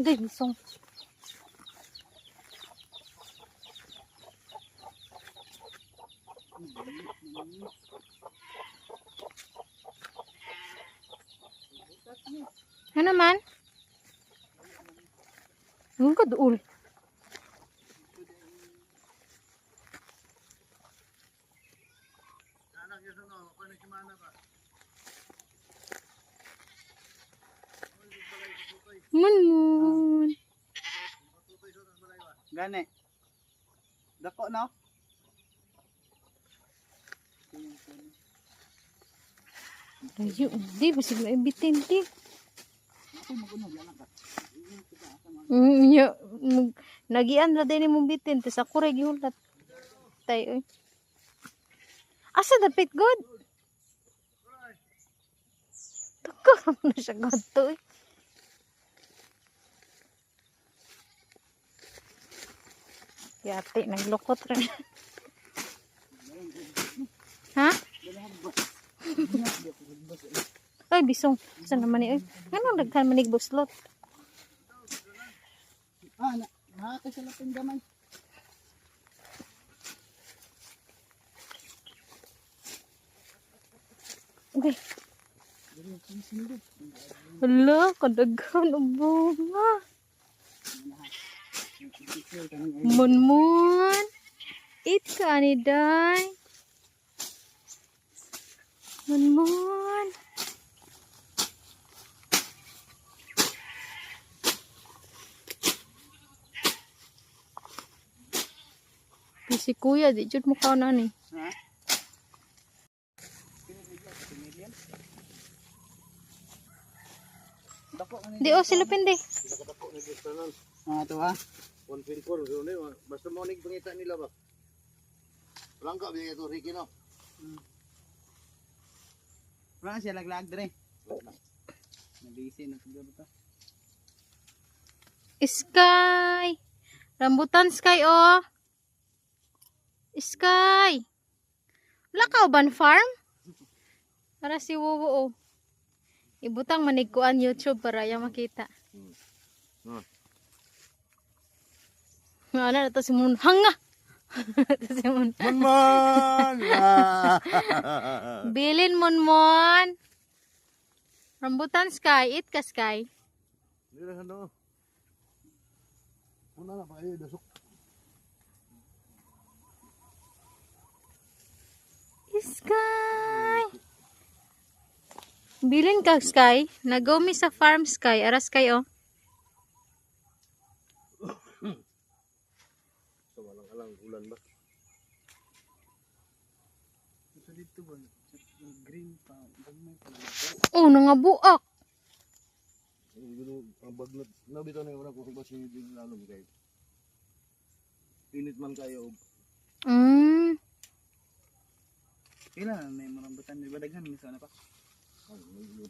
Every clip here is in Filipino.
Agay, bisong. Ano man? Ang kaduol. Mun. Gani. Dako no? Ayo, di basig na ibitin di. Nya nagian ra din mo bitin tes ako ra gihulat. Tay oy. Asa dapit god? Tako na siya gadto oy. Yati naglukot rin. Ha? Ay, bisong. Saan naman ni? Anong nagkan manig buslot? Nakaka sa lapin gamay. Okay. Hala, kadaghan ang bunga. Mun. Eat ka ni day. Mun. Si kuya, di jud mo kaon ani. Ha? Di o silupin di. To ha. 1.4 basta mo ning pangita nila ba. Langka biya to Ricky no. Wala siya laglag dire. Nabisi na siguro to. Sky. Rambutan sky oh. Sky. Wala ka uban farm? Para si Wowo oh. Ibutang manigkuan YouTube para yung makita. Ano na to si Mun hanga. To si Mun. Man. Bilin Mun. Rambutan sky, eat ka sky. Dira ano. Una na pa ay dasok. Sky. Bilin ka sky, nagomi sa farm sky, aras sky oh. So walang ulan ba? Ito dito ba? Green pa. Oh, nangabuak. Ang bagnat na bitaw na wala ko ba si lalom kay. Init man kayo. Pila na may marambutan. Di ba daghan mo sana pa?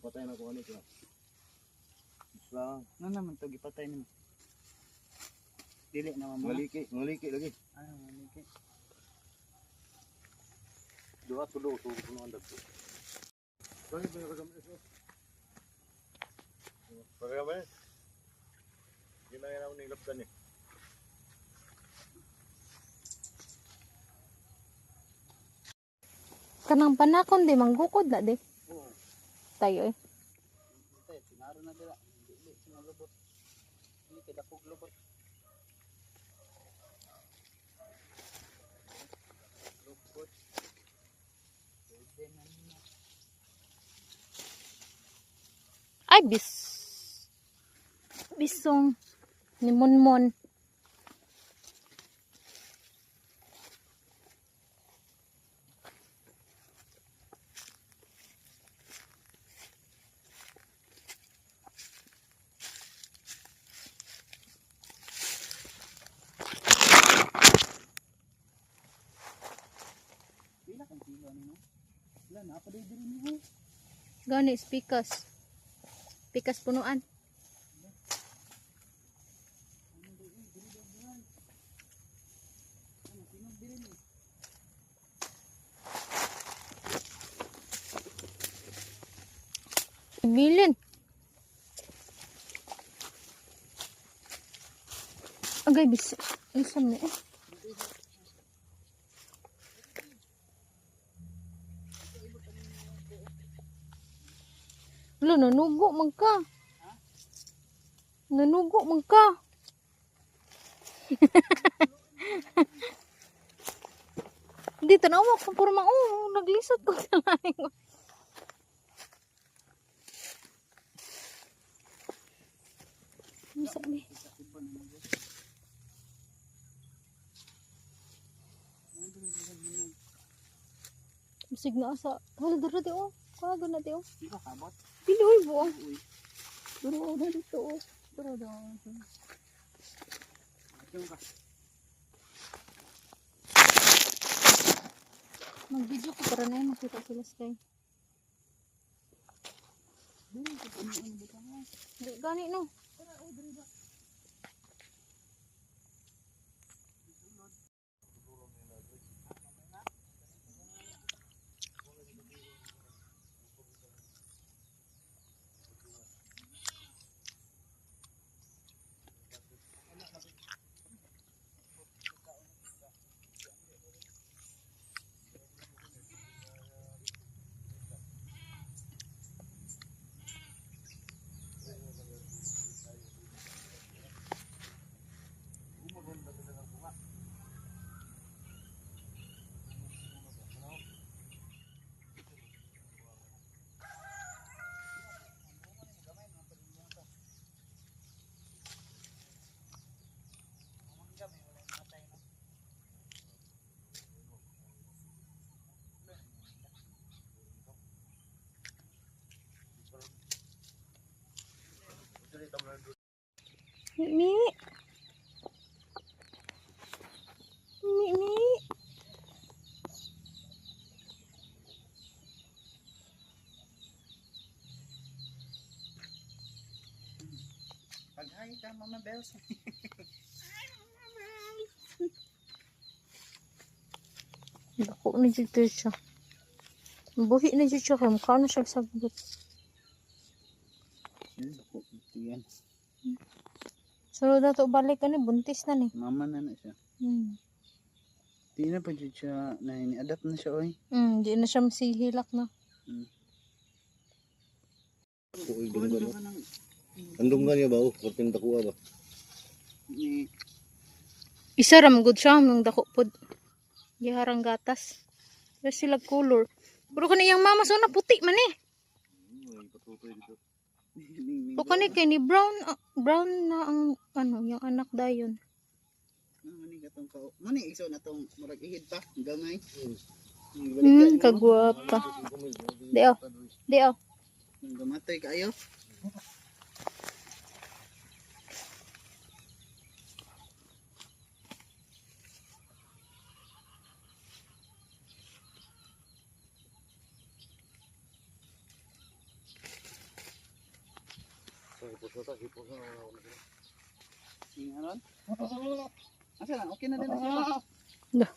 Patay na ko ano ito. Isla. Ano naman to gipatay nimo? Dili naman mo. Ngaliki lagi. Maliki. Dua tulo to kuno andak. Kaya ba yung gamit ito? Kaya ba? Ginaya na nilaptan eh. Kanang panakon di manggukod na di. Oo. Tayo eh. Tay, pinaro na dira. Dili sa lubot. Dili kada pug lubot. Lubot. Ay bisong ni Monmon. Pila kan kilo nimo? Wala na pa diri nimo. Gani pikas. Pikas punuan. Bilin. Agay bis. Isam ni eh. Wala, nanugo man ka. Nanugo man ka. Di tanawa ko puro naglisod ko sa laing. Sabi. Bisig na asa. Hala dara di oh. Kago na di oh. Di ba kabot? Dili oy buo. Uy. Duro na dito oh. Pero daw. Yung ka. Mag-video ko para na makita sila Sky. Gani no. Mi. Pag-hi ka, Mama Bells. Dako na dito siya. Buhi na dito siya kaya mukha na siya sagot. Yan. So dato balik ani buntis na ni. Mama na siya. Di na pa dyan siya, adapt na siya, oy. Di na siya masihilak na. Uy, dunggan ba? Ang dunggan niya ba? Kortin takuha ba? Isa ram good siya nung dako pod. Giharang gatas. Pero sila color. Pero kaniyang mama so na puti man eh. Uy, patutoy dito. O kani kay ni brown na ang yung anak dayon. Mani katong kao. Mani iso na tong murag ihid pa, gamay. Kagwapa. Deo. Deo. Gamatay kayo. Singaron? Asa lang, okay na din sila. Dah.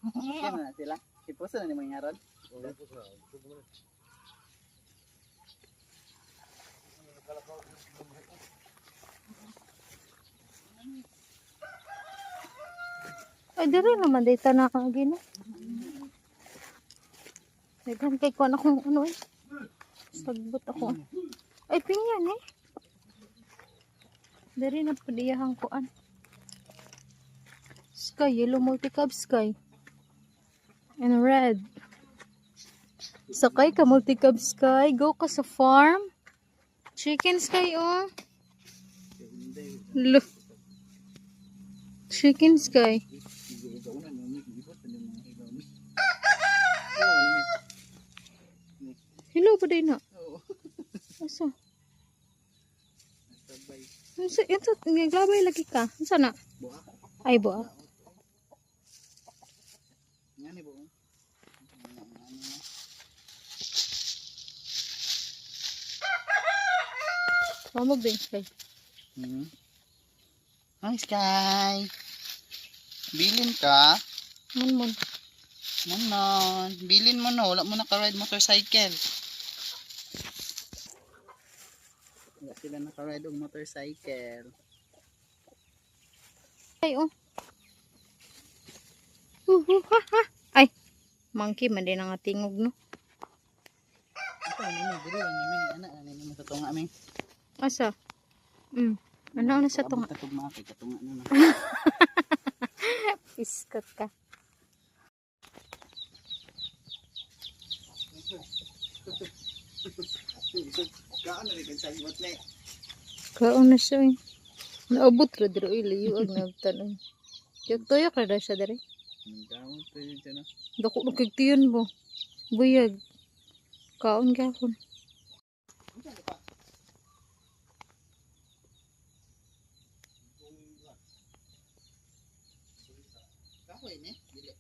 Okay na sila. Ipuso na ni mga ngaron. Ay dire naman data na kagi na. Dagan kay kuan akong ano eh. Sagbot ako. Ay pinyan eh. Dari na padiyahang kuan. Sky, yellow multicab sky. And red. Sakay ka multicab sky. Go ka sa farm. Chicken sky oh. Look. Chicken sky. Hello pa din na. Asa? Ito, naglabay lagi ka. Asa na? Ay, buak. Yan ibo. Mamog din, Sky. Hi, Sky. Bilin ka? Mon. Manon. Bilin mo na. Wala mo naka-ride motorcycle. Wala sila naka-ride og motorcycle. Ay, oh. Ha, ha. Ay, monkey man din ang tingog, no? Ito, nini, dili lang nini, anak, nini, matutunga mi. Asa? Ano na sa tunga? Pag-abot na tugma kay katunga na na. Iskot ka. Kaan na rin sa ibot na eh. Kaon na siya, eh. Naabot ra diro ilayo ag nagtanong. Tuyok ra daw siya diri. Ang gamot pa yun siya na. Dako na kagtiyon mo. Buyag. Kaon gahon. Kahoy ni, dili.